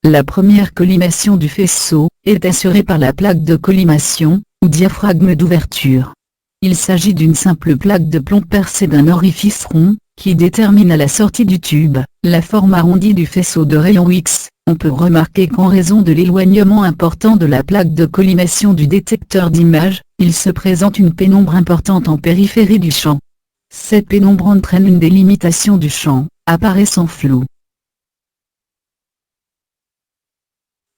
La première collimation du faisceau est assurée par la plaque de collimation, ou diaphragme d'ouverture. Il s'agit d'une simple plaque de plomb percée d'un orifice rond, qui détermine à la sortie du tube, la forme arrondie du faisceau de rayon X. On peut remarquer qu'en raison de l'éloignement important de la plaque de collimation du détecteur d'image, il se présente une pénombre importante en périphérie du champ. Cette pénombre entraîne une délimitation du champ, apparaissant flou.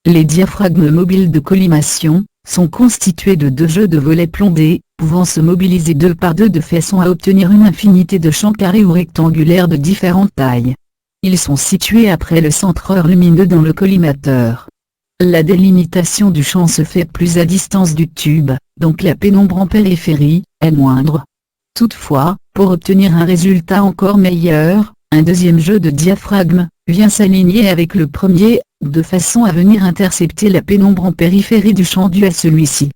Les diaphragmes mobiles de collimation sont constitués de deux jeux de volets plombés, pouvant se mobiliser 2 par 2 de façon à obtenir une infinité de champs carrés ou rectangulaires de différentes tailles. Ils sont situés après le centreur lumineux dans le collimateur. La délimitation du champ se fait plus à distance du tube, donc la pénombre en périphérie est moindre. Toutefois, pour obtenir un résultat encore meilleur, un deuxième jeu de diaphragme vient s'aligner avec le premier, de façon à venir intercepter la pénombre en périphérie du champ dû à celui-ci.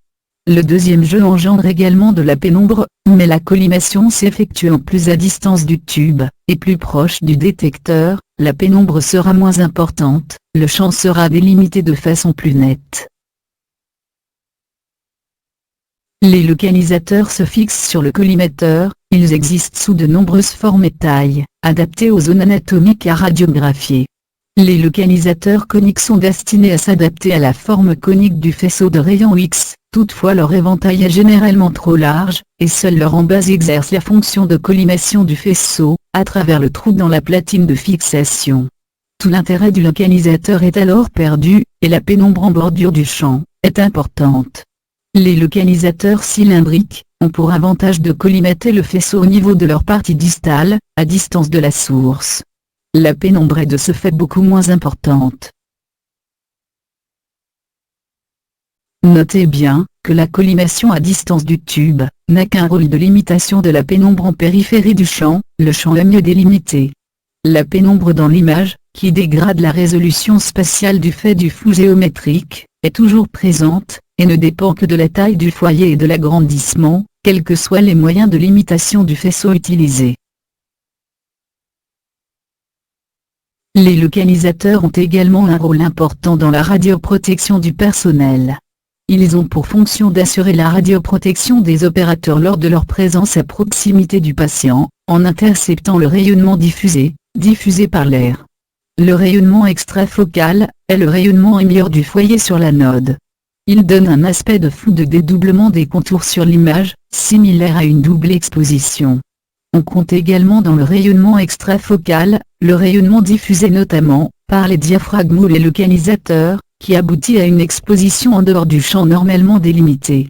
Le deuxième jeu engendre également de la pénombre, mais la collimation s'effectuant plus à distance du tube, et plus proche du détecteur, la pénombre sera moins importante, le champ sera délimité de façon plus nette. Les localisateurs se fixent sur le collimateur, ils existent sous de nombreuses formes et tailles, adaptées aux zones anatomiques à radiographier. Les localisateurs coniques sont destinés à s'adapter à la forme conique du faisceau de rayon X, toutefois leur éventail est généralement trop large, et seul leur embase exerce la fonction de collimation du faisceau, à travers le trou dans la platine de fixation. Tout l'intérêt du localisateur est alors perdu, et la pénombre en bordure du champ est importante. Les localisateurs cylindriques ont pour avantage de collimater le faisceau au niveau de leur partie distale, à distance de la source. La pénombre est de ce fait beaucoup moins importante. Notez bien que la collimation à distance du tube n'a qu'un rôle de limitation de la pénombre en périphérie du champ, le champ est mieux délimité. La pénombre dans l'image, qui dégrade la résolution spatiale du fait du flou géométrique, est toujours présente, et ne dépend que de la taille du foyer et de l'agrandissement, quels que soient les moyens de limitation du faisceau utilisés. Les localisateurs ont également un rôle important dans la radioprotection du personnel. Ils ont pour fonction d'assurer la radioprotection des opérateurs lors de leur présence à proximité du patient, en interceptant le rayonnement diffusé par l'air. Le rayonnement extrafocal est le rayonnement émetteur du foyer sur l'anode. Il donne un aspect de flou de dédoublement des contours sur l'image, similaire à une double exposition. On compte également dans le rayonnement extrafocal, le rayonnement diffusé notamment par les diaphragmes ou les localisateurs, qui aboutit à une exposition en dehors du champ normalement délimité.